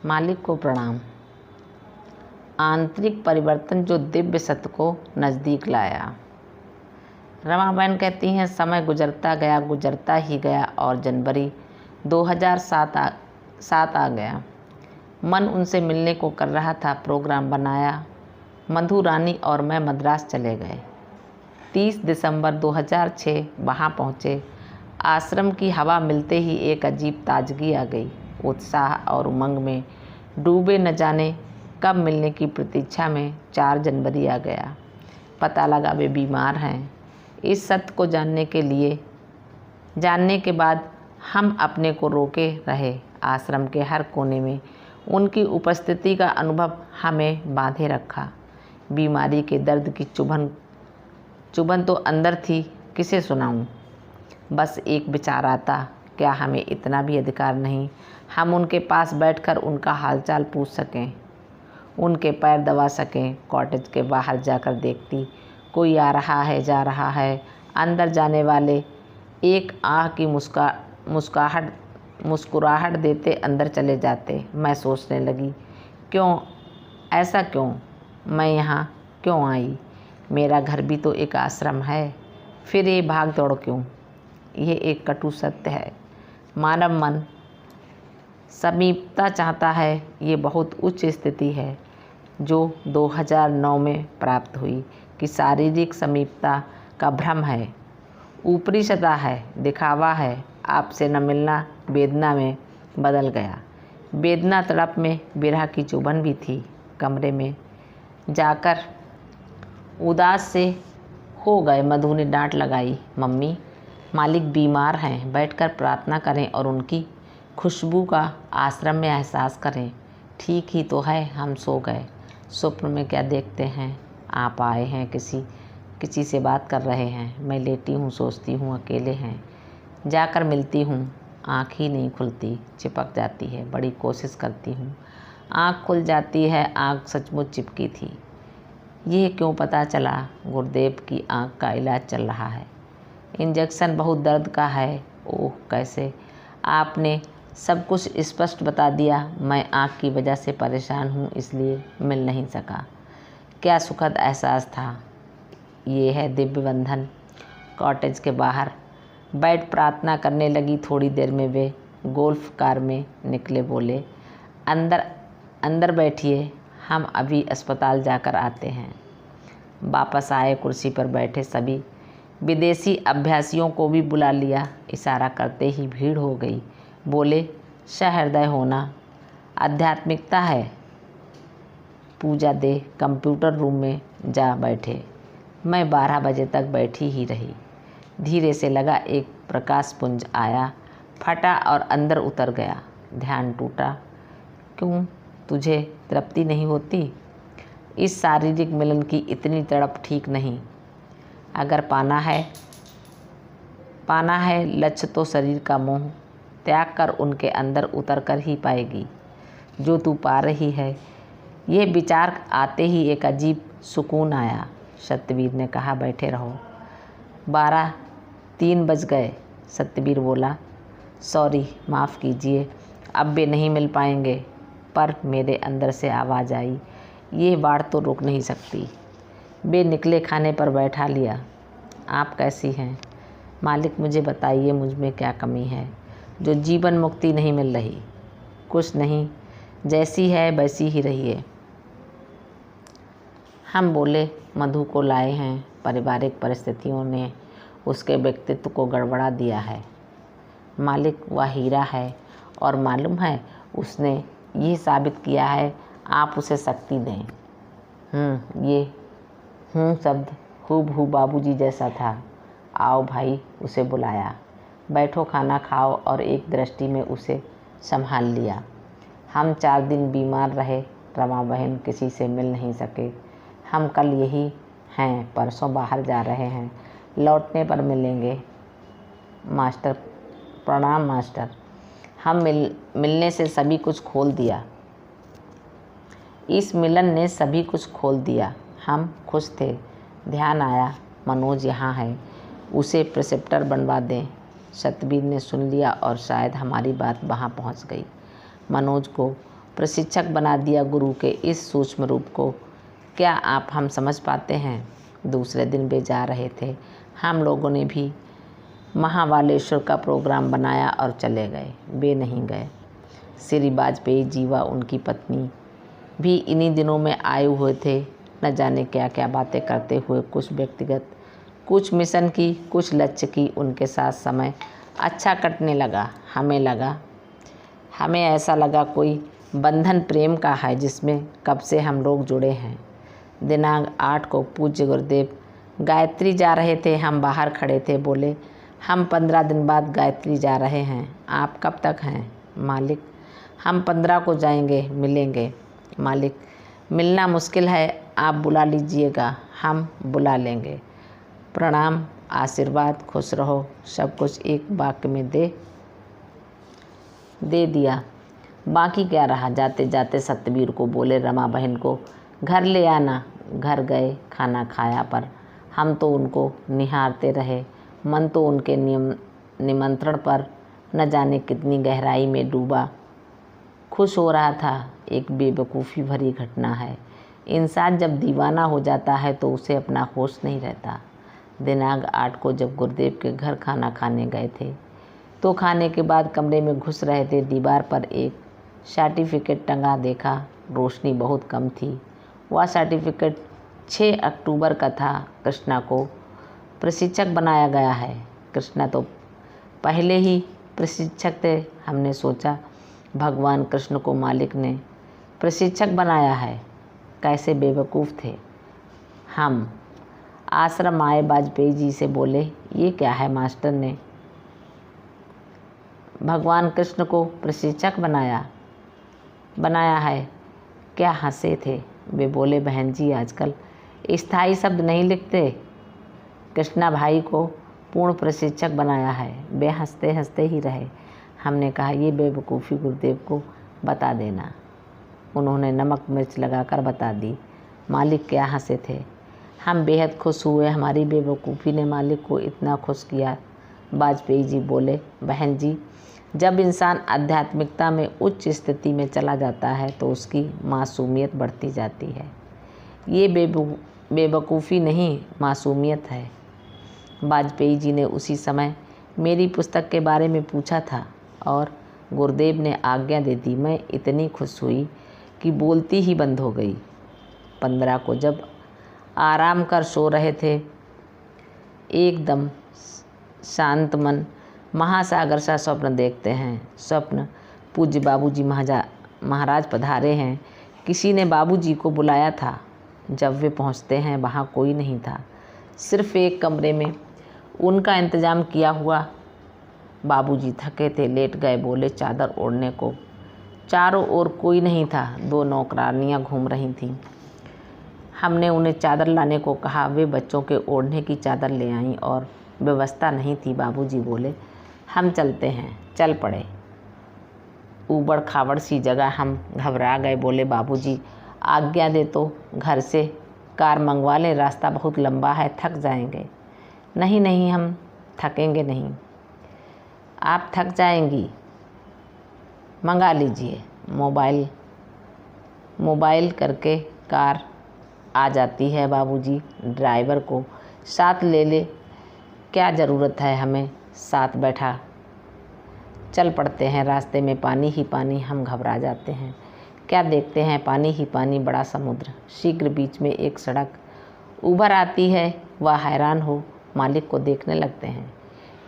मालिक को प्रणाम। आंतरिक परिवर्तन जो दिव्य सत्य को नज़दीक लाया। रमाबहन कहती हैं, समय गुजरता ही गया और जनवरी 2007 आ गया। मन उनसे मिलने को कर रहा था। प्रोग्राम बनाया। मधु रानी और मैं मद्रास चले गए। 30 दिसंबर 2006 वहाँ पहुँचे। आश्रम की हवा मिलते ही एक अजीब ताजगी आ गई। उत्साह और उमंग में डूबे न जाने कब मिलने की प्रतीक्षा में 4 जनवरी आ गया। पता लगा वे बीमार हैं। इस सत्य को जानने के बाद हम अपने को रोके रहे। आश्रम के हर कोने में उनकी उपस्थिति का अनुभव हमें बांधे रखा। बीमारी के दर्द की चुभन तो अंदर थी, किसे सुनाऊं। बस एक विचार आता, क्या हमें इतना भी अधिकार नहीं हम उनके पास बैठकर उनका हालचाल पूछ सकें, उनके पैर दबा सकें। कॉटेज के बाहर जाकर देखती, कोई आ रहा है, जा रहा है। अंदर जाने वाले एक आह की मुस्कुराहट देते अंदर चले जाते। मैं सोचने लगी, ऐसा क्यों, मैं यहाँ क्यों आई? मेरा घर भी तो एक आश्रम है, फिर ये भाग दौड़ क्यों? यह एक कटु सत्य है। मानव मन समीपता चाहता है। ये बहुत उच्च स्थिति है जो 2009 में प्राप्त हुई कि शारीरिक समीपता का भ्रम है, ऊपरी सतह है, दिखावा है। आपसे न मिलना वेदना में बदल गया। वेदना तड़प में विरह की चुभन भी थी। कमरे में जाकर उदास से हो गए। मधु ने डांट लगाई, मम्मी, मालिक बीमार हैं, बैठकर प्रार्थना करें और उनकी खुशबू का आश्रम में एहसास करें। ठीक ही तो है, हम सो गए। स्वप्न में क्या देखते हैं? आप आए हैं, किसी से बात कर रहे हैं। मैं लेटी हूँ, सोचती हूँ, अकेले हैं। जाकर मिलती हूँ, आँख ही नहीं खुलती, चिपक जाती है। बड़ी कोशिश करती हूँ, आँख खुल जाती है। आँख सचमुच चिपकी थी। यह क्यों पता चला? गुरुदेव की आँख का इलाज चल रहा है। इंजेक्शन बहुत दर्द का है। ओह, कैसे आपने सब कुछ स्पष्ट बता दिया। मैं आँख की वजह से परेशान हूँ, इसलिए मिल नहीं सका। क्या सुखद एहसास था। ये है दिव्य बंधन। कॉटेज के बाहर बैठ प्रार्थना करने लगी। थोड़ी देर में वे गोल्फ कार में निकले। बोले, अंदर बैठिए, हम अभी अस्पताल जाकर आते हैं। वापस आए। कुर्सी पर बैठे सभी विदेशी अभ्यासियों को भी बुला लिया। इशारा करते ही भीड़ हो गई। बोले, सहृदय होना आध्यात्मिकता है। पूजा दे। कंप्यूटर रूम में जा बैठे। मैं 12 बजे तक बैठी ही रही। धीरे से लगा एक प्रकाश पुंज आया, फटा और अंदर उतर गया। ध्यान टूटा। क्यों तुझे तृप्ति नहीं होती? इस शारीरिक मिलन की इतनी तड़प ठीक नहीं। अगर पाना है लक्ष्य तो शरीर का मोह त्याग कर उनके अंदर उतर कर ही पाएगी जो तू पा रही है। ये विचार आते ही एक अजीब सुकून आया। सत्यवीर ने कहा, बैठे रहो। 3 बज गए। सत्यवीर बोला, सॉरी, माफ़ कीजिए, अब वे नहीं मिल पाएंगे। पर मेरे अंदर से आवाज़ आई, ये बाढ़ तो रुक नहीं सकती। वे निकले। खाने पर बैठा लिया। आप कैसी हैं? मालिक, मुझे बताइए, मुझ में क्या कमी है जो जीवन मुक्ति नहीं मिल रही? कुछ नहीं, जैसी है वैसी ही रहिए। हम बोले, मधु को लाए हैं। पारिवारिक परिस्थितियों ने उसके व्यक्तित्व को गड़बड़ा दिया है। मालिक, वह हीरा है और मालूम है उसने ये साबित किया है। आप उसे शक्ति दें। ये शब्द हूबहू बाबूजी जैसा था। आओ भाई, उसे बुलाया। बैठो, खाना खाओ। और एक दृष्टि में उसे संभाल लिया। हम 4 दिन बीमार रहे। रमा बहन किसी से मिल नहीं सके। हम कल यही हैं, परसों बाहर जा रहे हैं, लौटने पर मिलेंगे। मास्टर, प्रणाम मास्टर। हम मिलने से सभी कुछ खोल दिया। इस मिलन ने सभी कुछ खोल दिया। हम खुश थे। ध्यान आया, मनोज यहाँ है, उसे प्रिसेप्टर बनवा दें। सतबीर ने सुन लिया और शायद हमारी बात वहाँ पहुँच गई। मनोज को प्रशिक्षक बना दिया गुरु के इस सूक्ष्म रूप को। क्या हम समझ पाते हैं? दूसरे दिन वे जा रहे थे। हम लोगों ने भी महावालेश्वर का प्रोग्राम बनाया और चले गए। वे नहीं गए। श्री वाजपेयी जी व उनकी पत्नी भी इन्हीं दिनों में आए हुए थे। न जाने क्या क्या बातें करते हुए, कुछ व्यक्तिगत, कुछ मिशन की, कुछ लक्ष्य की। उनके साथ समय अच्छा कटने लगा। हमें ऐसा लगा कोई बंधन प्रेम का है जिसमें कब से हम लोग जुड़े हैं। दिनांक 8 को पूज्य गुरुदेव गायत्री जा रहे थे। हम बाहर खड़े थे। बोले, हम 15 दिन बाद गायत्री जा रहे हैं। आप कब तक हैं? मालिक, हम 15 को जाएंगे। मिलेंगे? मालिक, मिलना मुश्किल है, आप बुला लीजिएगा, हम बुला लेंगे। प्रणाम, आशीर्वाद, खुश रहो, सब कुछ एक वाक्य में दे दिया। बाकी क्या रहा? जाते जाते सतबीर को बोले, रमा बहन को घर ले आना। घर गए, खाना खाया, पर हम तो उनको निहारते रहे। मन तो उनके निमंत्रण पर न जाने कितनी गहराई में डूबा खुश हो रहा था। एक बेवकूफ़ी भरी घटना है। इंसान जब दीवाना हो जाता है तो उसे अपना होश नहीं रहता। दिनांक 8 को जब गुरुदेव के घर खाना खाने गए थे तो खाने के बाद कमरे में घुस रहे थे। दीवार पर एक सर्टिफिकेट टंगा देखा। रोशनी बहुत कम थी। वह सर्टिफिकेट 6 अक्टूबर का था। कृष्णा को प्रशिक्षक बनाया गया है। कृष्णा तो पहले ही प्रशिक्षक थे। हमने सोचा भगवान कृष्ण को मालिक ने प्रशिक्षक बनाया है। कैसे बेवकूफ़ थे हम। आश्रम आए, वाजपेयी जी से बोले, ये क्या है? मास्टर ने भगवान कृष्ण को प्रशिक्षक बनाया है। क्या हंसे थे। वे बोले, बहन जी आजकल स्थायी शब्द नहीं लिखते। कृष्णा भाई को पूर्ण प्रशिक्षक बनाया है। वे हंसते हंसते ही रहे। हमने कहा, ये बेवकूफ़ी गुरुदेव को बता देना। उन्होंने नमक मिर्च लगाकर बता दी। मालिक क्या हंसे थे। हम बेहद खुश हुए। हमारी बेवकूफ़ी ने मालिक को इतना खुश किया। वाजपेयी जी बोले, बहन जी, जब इंसान आध्यात्मिकता में उच्च स्थिति में चला जाता है तो उसकी मासूमियत बढ़ती जाती है। ये बेवकूफ़ी नहीं, मासूमियत है। वाजपेयी जी ने उसी समय मेरी पुस्तक के बारे में पूछा था और गुरुदेव ने आज्ञा दे दी। मैं इतनी खुश हुई कि बोलती ही बंद हो गई। 15 को जब आराम कर सो रहे थे, एकदम शांत मन महासागर सा स्वप्न देखते हैं। स्वप्न पूज्य बाबूजी महाराज पधारे हैं। किसी ने बाबूजी को बुलाया था। जब वे पहुंचते हैं वहाँ कोई नहीं था। सिर्फ एक कमरे में उनका इंतज़ाम किया हुआ। बाबूजी थके थे, लेट गए। बोले, चादर ओढ़ने को। चारों ओर कोई नहीं था। 2 नौकरानियाँ घूम रही थीं। हमने उन्हें चादर लाने को कहा। वे बच्चों के ओढ़ने की चादर ले आईं और व्यवस्था नहीं थी। बाबूजी बोले, हम चलते हैं। चल पड़े। ऊबड़ खाबड़ सी जगह। हम घबरा गए। बोले, बाबूजी आज्ञा दे तो घर से कार मंगवा लें, रास्ता बहुत लंबा है, थक जाएंगे। नहीं नहीं, हम थकेंगे नहीं। आप थक जाएंगी, मंगा लीजिए। मोबाइल करके कार आ जाती है। बाबूजी ड्राइवर को साथ ले क्या ज़रूरत है हमें साथ बैठा। चल पड़ते हैं। रास्ते में पानी ही पानी। हम घबरा जाते हैं। क्या देखते हैं? पानी ही पानी, बड़ा समुद्र। शीघ्र बीच में एक सड़क उभर आती है। वह हैरान हो मालिक को देखने लगते हैं।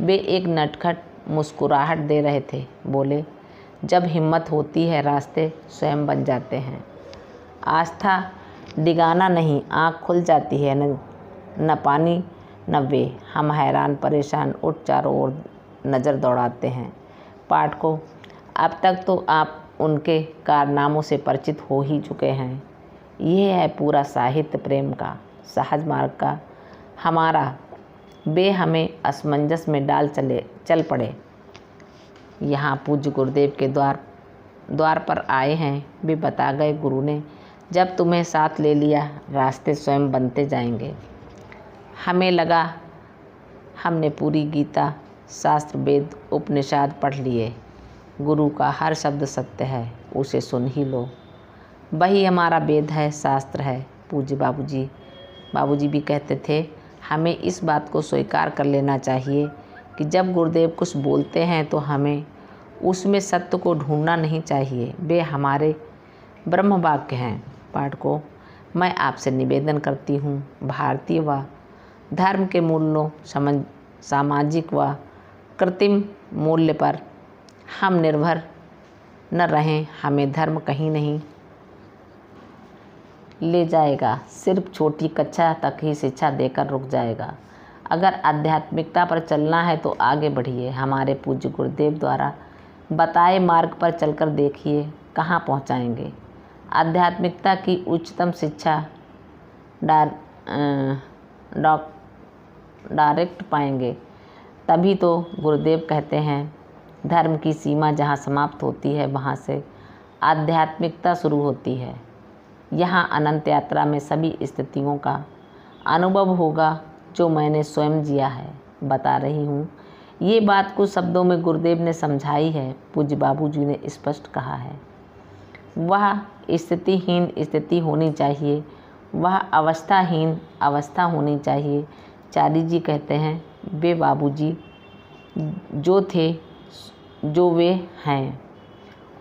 वे एक नटखट मुस्कुराहट दे रहे थे। बोले, जब हिम्मत होती है रास्ते स्वयं बन जाते हैं। आस्था डिगाना नहीं, आँख खुल जाती है। न पानी न वे। हम हैरान परेशान उठ चारों ओर नज़र दौड़ाते हैं। पाठकों, अब तक तो आप उनके कारनामों से परिचित हो ही चुके हैं। ये है पूरा साहित्य प्रेम का सहज मार्ग का हमारा। वे हमें असमंजस में डाल चल पड़े। यहाँ पूज्य गुरुदेव के द्वार पर आए हैं। वे बता गए, गुरु ने जब तुम्हें साथ ले लिया रास्ते स्वयं बनते जाएंगे। हमें लगा हमने पूरी गीता, शास्त्र, वेद, उपनिषद पढ़ लिए। गुरु का हर शब्द सत्य है। उसे सुन ही लो। वही हमारा वेद है, शास्त्र है। पूज्य बाबूजी भी कहते थे, हमें इस बात को स्वीकार कर लेना चाहिए कि जब गुरुदेव कुछ बोलते हैं तो हमें उसमें सत्य को ढूंढना नहीं चाहिए। वे हमारे ब्रह्म वाक्य हैं। पाठकों, मैं आपसे निवेदन करती हूँ, भारतीय व धर्म के मूल्यों, सामाजिक व कृत्रिम मूल्य पर हम निर्भर न रहें। हमें धर्म कहीं नहीं ले जाएगा, सिर्फ छोटी कक्षा तक ही शिक्षा देकर रुक जाएगा। अगर आध्यात्मिकता पर चलना है तो आगे बढ़िए। हमारे पूज्य गुरुदेव द्वारा बताए मार्ग पर चलकर देखिए कहाँ पहुँचाएंगे। आध्यात्मिकता की उच्चतम शिक्षा डायरेक्ट पाएंगे। तभी तो गुरुदेव कहते हैं, धर्म की सीमा जहाँ समाप्त होती है वहाँ से आध्यात्मिकता शुरू होती है। यहाँ अनंत यात्रा में सभी स्थितियों का अनुभव होगा जो मैंने स्वयं जिया है। बता रही हूँ, ये बात कुछ शब्दों में गुरुदेव ने समझाई है। पूज्य बाबूजी ने स्पष्ट कहा है, वह स्थितिहीन स्थिति होनी चाहिए, वह अवस्थाहीन अवस्था होनी चाहिए। चारी जी कहते हैं, वे बाबूजी जो थे, जो वे हैं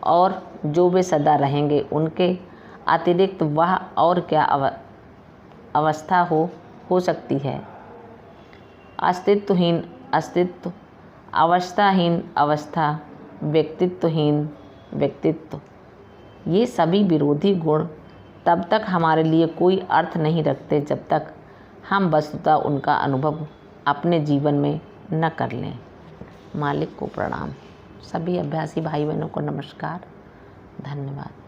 और जो वे सदा रहेंगे, उनके अतिरिक्त वह और क्या अवस्था हो सकती है। अस्तित्वहीन अस्तित्व, अवस्थाहीन अवस्था, व्यक्तित्वहीन व्यक्तित्व, ये सभी विरोधी गुण तब तक हमारे लिए कोई अर्थ नहीं रखते जब तक हम वस्तुतः उनका अनुभव अपने जीवन में न कर लें। मालिक को प्रणाम। सभी अभ्यासी भाई बहनों को नमस्कार। धन्यवाद।